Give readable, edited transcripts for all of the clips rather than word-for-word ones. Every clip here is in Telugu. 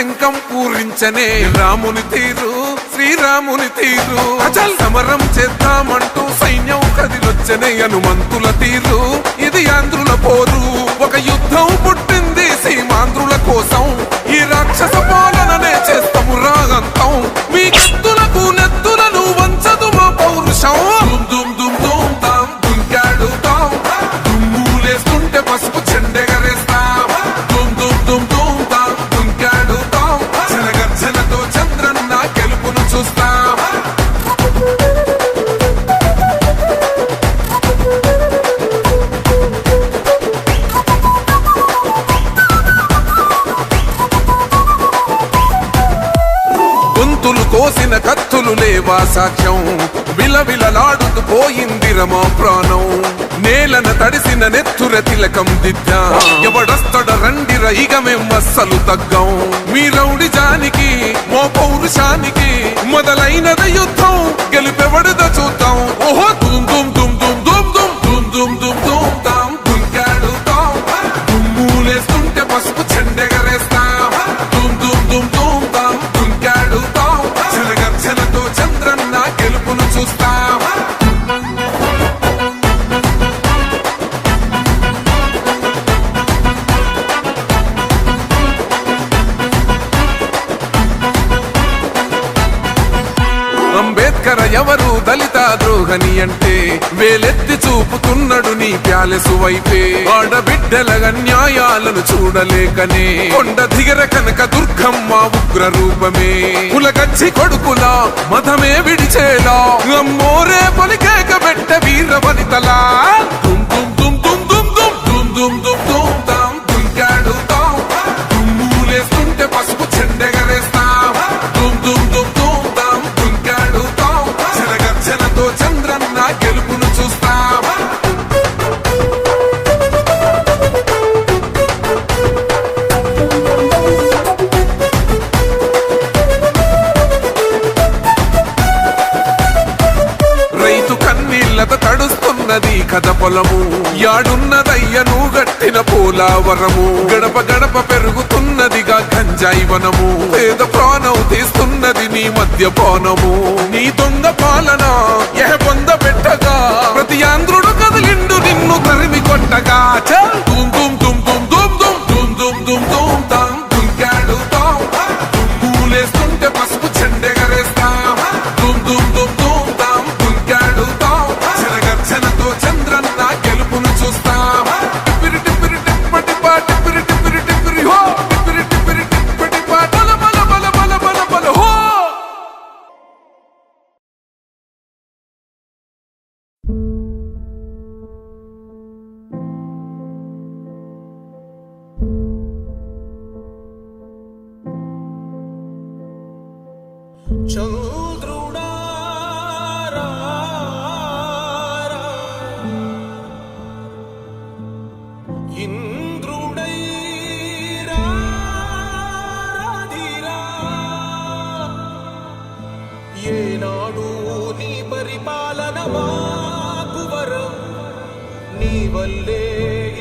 శంఖం పూరించనే రాముని తీరు శ్రీరాముని తీరు అచల్ సమరం చేద్దామంటూ సైన్యం కదిలొచ్చనే హనుమంతుల తీరు ఇది ఆంధ్రుల పోరు ఒక యుద్ధం పుట్టింది సీమాంధ్రుల కోసం ఈ రాక్షస పాలననే చేస్తాము రాగంతం మీ కత్తులకు నెత్తులను వంచదు మా పౌరుషం దుమ్ దుమ్ దుమ్ తాం దుంకాడుతాం దుమ్ములేస్తుంటే పసుపు చెండెగరేస్తాం దుమ్ దుమ్ దుమ్ దుమ్ తాం దుంకాడుతాం జనగర్జనతో చంద్రన్న గెలుపును చూస్తాం గొంతులు కోసిన కత్తులు లేవా సాక్ష్యం విలవిలలాడుతూ పోయింది రమా ప్రాణం నేలన తడిసిన నెత్తుర తిలకం దిద్దా ఎవడస్తడ రండిర ఇక మేం అస్సలు తగ్గం మీ రౌడి జానికి మో పౌరుషానికి మొదలైనద యుద్ధం గెలిపెవడద చూద్దాం ఓహో దుమ్ దుమ్ దుమ్ దుమ్ దుమ్ దుమ్ దుమ్ దుమ్ దుమ్ దుమ్ తాం దుంకాడుతాం దుమ్ములేస్తుంటే పసుపు చెండెగరేస్తాం దుమ్ దుమ్ దుమ్ దుమ్ తాం దుంకాడుతాం జనగర్జనతో చంద్రన్న గెలుపును చూస్తాం అంబేద్కర్ ఎవరు దళిత ద్రోహని అంటే వేలెత్తి చూపుతున్నాడు నీ ప్యాలెసు వైపే ఆడబిడ్డల న్యాయాలను చూడలేకనే కొండ దిగర కనక దుర్గమ్మ ఉగ్ర రూపమే కులగచ్చి కొడుకులా మధమే విడిచేలా అమ్మోరే పలికేక పెట్ట వీర వనితలా దుమ్ దుమ్ దుమ్ దుమ్ దుమ్ దుమ్ దుమ్ దుమ్ దుమ్ తాం దుంకాడుతాం దుమ్ములేస్తుంటే పసుపు చెండెగరేస్తాం దుమ్ దుమ్ దుమ్ దుమ్ తాం దుంకాడుతాం జనగర్జనతో చంద్రన్న గెలుపును చూస్తాం రైతు కన్నీళ్లతో తడుస్తున్నది కథ పొలము యాడున్నదయ్యను గట్టిన పోలావరము గడప గడప పెరుగుతున్నదిగా గంజాయి వనము పేద ప్రాణం తీస్తున్నది నీ మద్యపానము నీ దొంగ పాలన పొంద పెట్టగా ప్రతి ఆంధ్రుడు కదిలిండు నిన్ను తరిమి కొట్టగా చల్ దుమ్ దుమ్ దుమ్ దుమ్ దుమ్ దుమ్ దుమ్ దుమ్ దుమ్ దుమ్ తాం దుంకాడుతాం దుమ్ములేస్తుంటే పసుపు చెండెగరేస్తాం దుమ్ దుమ్ దుమ్ దుమ్ తాం దుంకాడుతాం జనగర్జనతో చంద్రన్న గెలుపును చూస్తాం టిప్పిరి టిప్పిరి టిప్పటి పా టిప్పిరి టిప్పిరి టిప్పిరి హో టిప్పిరి టిప్పిరి టిప్పటి పా బల బల బల బల బల బల హో చంద్రుడా ఇంద్రుడై రాధిరా ఏనాడు నీ పరిపాలన మాకు వరం నీ వల్లే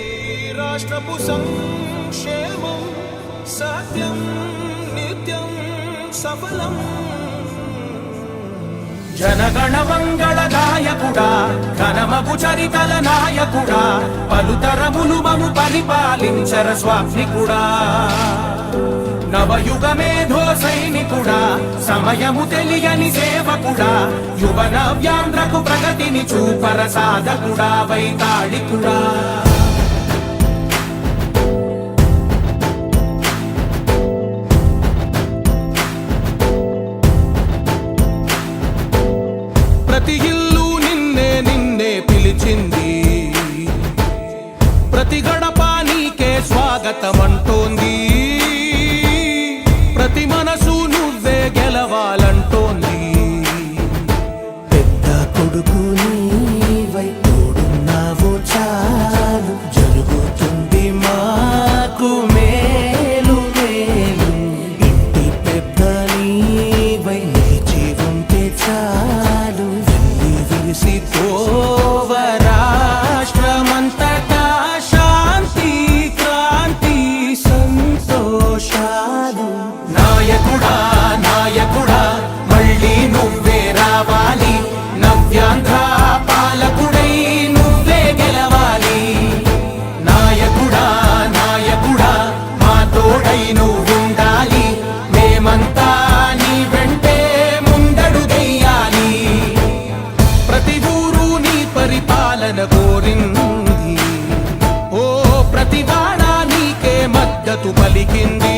ఈ రాష్ట్రపు సంక్షేమం సత్యం నిత్యం సఫలం జనగణ మంగళ నాయకుడా ఘనమగు చరితల నాయకుడా పలుతరములు మము పరిపాలించర స్వామికుడా నవయుగ మేధో సైనికుడా సమయము తెలియని సేవకుడా యువ నవ్యాంధ్రకు ప్రగతిని చూపర సాధకుడా వైతాళికుడా ప్రతి ఇల్లు నిన్నే నిన్నే పిలిచింది ప్రతి గడప నీకే స్వాగతమంటోంది ప్రతి మనసు నువ్వే గెలవాలంటోంది పెద్ద కొడుకు నీవై తోడున్నావు చాలు జరుగుతుంది మాకు మేలు మేలు ఇంటి పెద్ద నీవై నిలిచి ఉంటే చాలు వెళ్ళి విరిసి పోవ రాష్ట్రమంతటా శాంతి క్రాంతి సంతోషాలు పలికింది.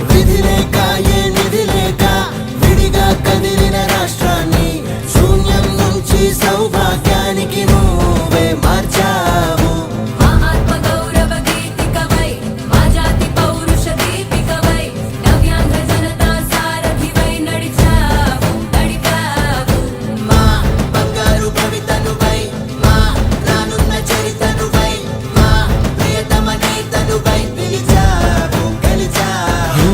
విధిలేక ఏ నిధిలేక విడిగా కదిలిన రాష్ట్రాన్ని శూన్యం నుంచి సౌభాగ్యానికి నువ్వే మార్చావు. మా బంగారు భవితనువై, మా రానున్న చరితనువై, మా ప్రియతమ నేతనువై పిలిచావు, గెలిచావు.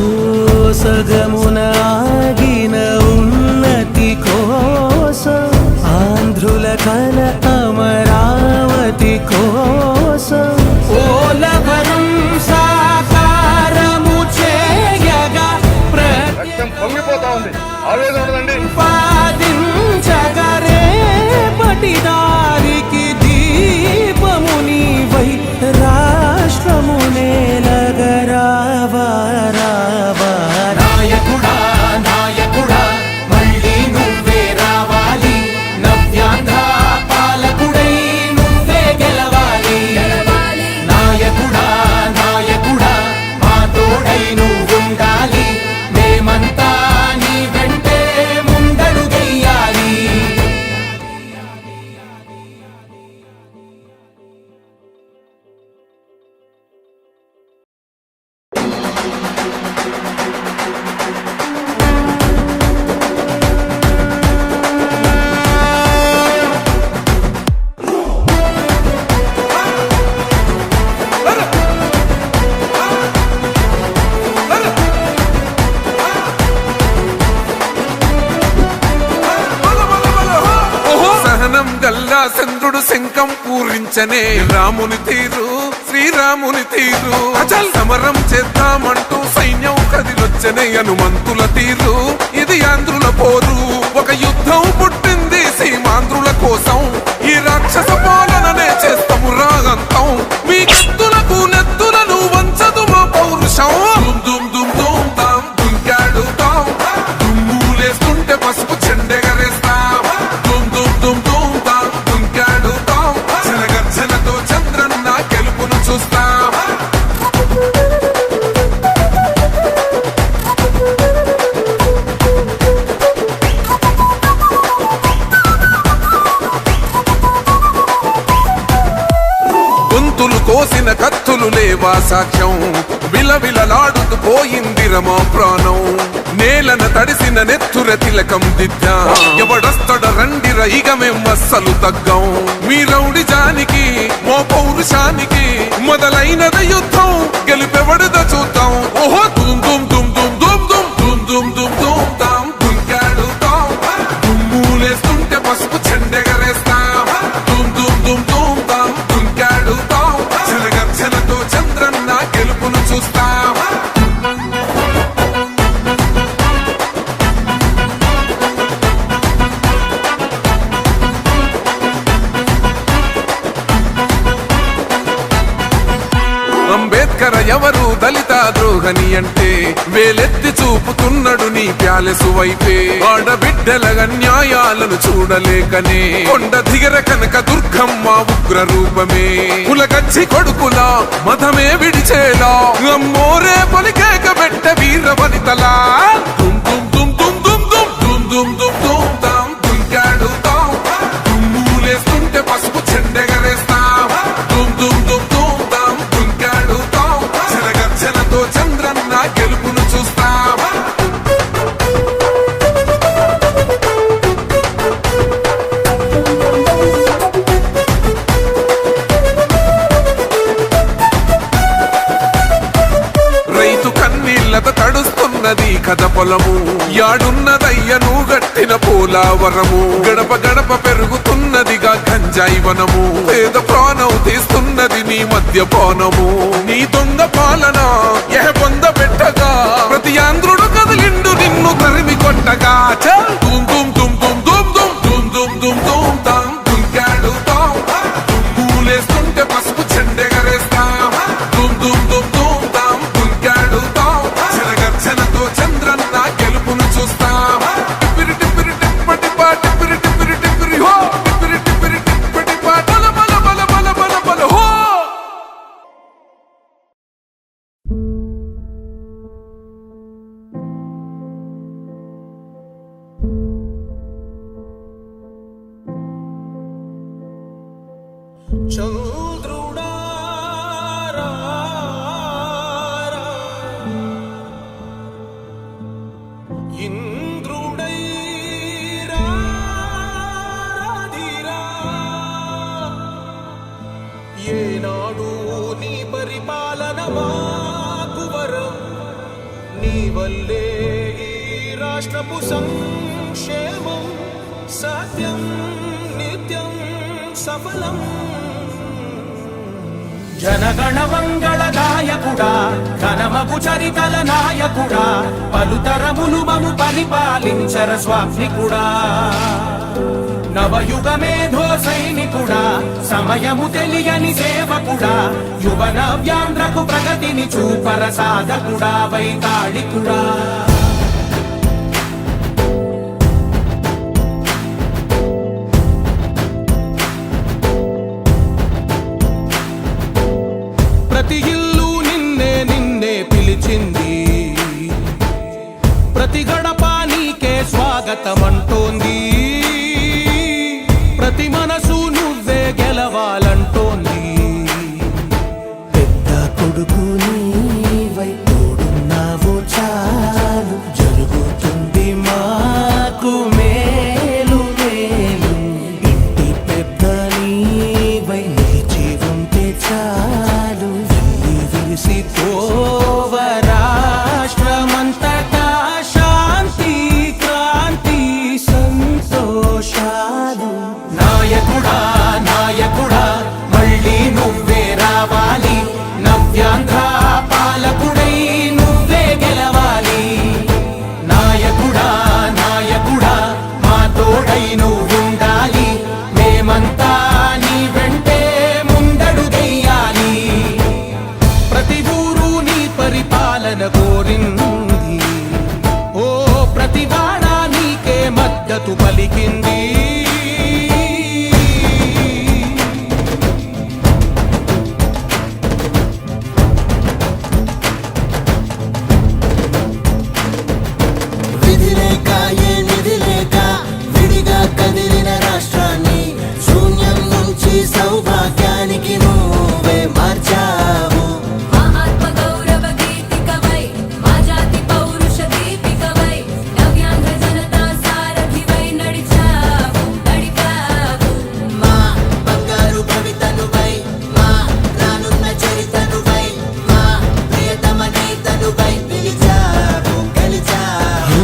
సగమున ఆగిన ఉన్నతి కోసం, ఆంధ్రుల కల అమరావతి కోసం ఓలవరం సాకారము చేయగా పొంగిపోతా ఉంది. ఆవేదన ఉండదండి. ప్రతిపాదించగరే పటి దారికి దీపము నీవై రాష్ట్రము నేలగరావా రావా. నాయకుడా నాయకుడా మళ్ళీ నువ్వే రావాలి, నవ్యాంధ్ర పాలకుడై నువ్వే గెలవాలి. నాయకుడా నాయకుడా మా తోడై నువ్వుండాలి, మేమంతా నీ వెంటే ముందడుగెయ్యాలి. సహనం గల్లా చంద్రుడు శంఖం పూరించనే రాముని తీరు శ్రీరాముని తీరు. అచల్ సమరం చేద్దామంటూ సైన్యం కదిలొచ్చనే హనుమంతుల తీరు. ఇది ఆంధ్రుల పోరు, ఒక యుద్ధం పుట్టింది సీమాంధ్రుల కోసం. ఈ రాక్షస పాలననే చేస్తాము రాగంతం, మీ కత్తులకు నెత్తులను వంచదు మా పౌరుషం. దుమ్ దుమ్ దుమ్ దుమ్ తాం దుంకాడుతాం, దుమ్ములేస్తుంటే పసుపు చెండెగరేస్తాం. దుమ్ దుమ్ దుమ్ దుమ్ తాం దుంకాడుతాం, జనగర్జనతో చంద్రన్న గెలుపును చూస్తాం. గొంతులు కోసిన కత్తులు లేవా సాక్ష్యం, విలవిలలాడుతూ పోయింది రమా ప్రాణం. నేలన తడిసిన నెత్తుర తిలకం దిద్దా, ఎవడొస్తడ రండిర ఇక మేం అస్సలు తగ్గం. మీ రౌడి జానికి మో పౌరుషానికి మొదలైనద యుద్ధం, గెలిపెవడద చూద్దాం. ఓహో దుమ్ దుమ్ దుమ్ దుమ్ దుమ్ దుమ్ దుమ్ దుమ్ దుమ్ దుమ్ తాం దుంకాడుతాం, దుమ్ములేస్తుంటే పసుపు చెండెగరేస్తాం. దుమ్ దుమ్ దుమ్ దుమ్ తాం దుంకాడుతాం, జనగర్జనతో చంద్రన్న గెలుపును చూస్తాం. అంబేద్కర్ ఎవరు దళిత ద్రోహని అంటే వేలెత్తి చూపుతున్నాడు నీ ప్యాలెసు వైపే. ఆడబిడ్డల న్యాయాలను చూడలేకనే కొండ దిగర కనక దుర్గమ్మ ఉగ్ర రూపమే. కులగచ్చి కొడుకులా మతమే విడిచేలా అమ్మోరే పలికేక పెట్ట వీర వనితలా. దుమ్ దుమ్ దుమ్ దుమ్ దుమ్ దుమ్ దుమ్ దుమ్ దుమ్ దుమ్ తాం దుంకాడుతాం, దుమ్ములేస్తుంటే పసుపు చెండెగరేస్తాం. దుమ్ దుమ్ దుమ్ దుమ్ తాం దుంకాడుతాం, జనగర్జనతో చంద్రన్న గెలుపును చూస్తాం. రైతు కన్నీళ్లతో తడుస్తున్నది కథ పొలము, యాడున్నదయ్యను గట్టిన పోలావరము. గడప గడప పెరుగుతున్నదిగా గంజాయి వనము, పేద ప్రాణం తీస్తున్నది నీ మద్యపానము. నీ దొంగ పాలన పొంద పెట్టగా ప్రతి ఆంధ్రుడు కదిలిండు నిన్ను తరిమి కొట్టగా. చల్ దుమ్ దుమ్ దుమ్ దుమ్ దుమ్ దుమ్ దుమ్ దుమ్ దుమ్ దుమ్ తాం దుంకాడుతాం, దుమ్ములేస్తుంటే పసుపు చెండెగరేస్తాం. దుమ్ దుమ్ దుమ్ దుమ్ తాం దుంకాడుతాం, జనగర్జనతో చంద్రన్న గెలుపును చూస్తాం. ఏనాడు నీ పరిపాలన మాకు వరం, నీ వల్లే ఈ రాష్ట్రపు సంక్షేమం సత్యం నిత్యం సఫలం. జనగణ మంగళ గాయకుడా, ఘనమగు చరితల నాయకుడా, పలుతరములు మము పరిపాలించర స్వామికుడా. నవయుగ మేధో సైనికుడా, సమయము తెలియని సేవకుడా, యువ నవ్యాంధ్రకు ప్రగతిని చూపర సాధకుడా, వైతాళికుడా. ప్రతి ఇల్లు నిన్నే నిన్నే పిలిచింది, ప్రతి గడప నీకే స్వాగతమంటోంది, ప్రతి మనసు నువ్వే గెలవాలంటోంది. పెద్ద కొడుకు నీవై తోడున్నావు చాలు, జరుగుతుంది మాకు మేలు మేలు. ఇంటి పెద్ద నీవై నిలిచి ఉంటే చాలు, వెళ్ళి విరిసి పోవ రాష్ట్రమంతటా శాంతి క్రాంతి సంతోషాలు. నాయకుడా నాయకుడా మళ్ళీ నువ్వే రావాలి, నవ్యాంధ్ర పాలకుడై నువ్వే గెలవాలి. నాయకుడా నాయకుడా మా తోడై నువ్వుండాలి, మేమంతా నీ వెంటే ముందడుగెయ్యాలి. ప్రతి ఊరు నీ పరిపాలన కోరింది, ఓ ప్రతి వాడ నీకే మద్దతు పలికింది. విధి లేక ఏ నిధి లేక విడిగా కదిలిన రాష్ట్రాన్ని శూన్యం నుంచి సౌభాగ్యానికి నువ్వే మార్చావు. మా ఆత్మ గౌరవ గీతికవై, మా జాతి పౌరుష దీపికవై, నవ్యాంధ్ర జనతా సారథివై నడిచావు నడిపావు. మా బంగారు భవితనువై, మా రానున్న చరితనువై, మా ప్రియతమ నేతనువై పిలిచావు గెలిచావు.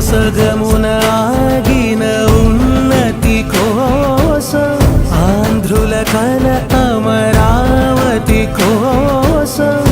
సగమున ఆగిన ఉన్నతి కోసం, ఆంధ్రుల కల అమరావతి కోసం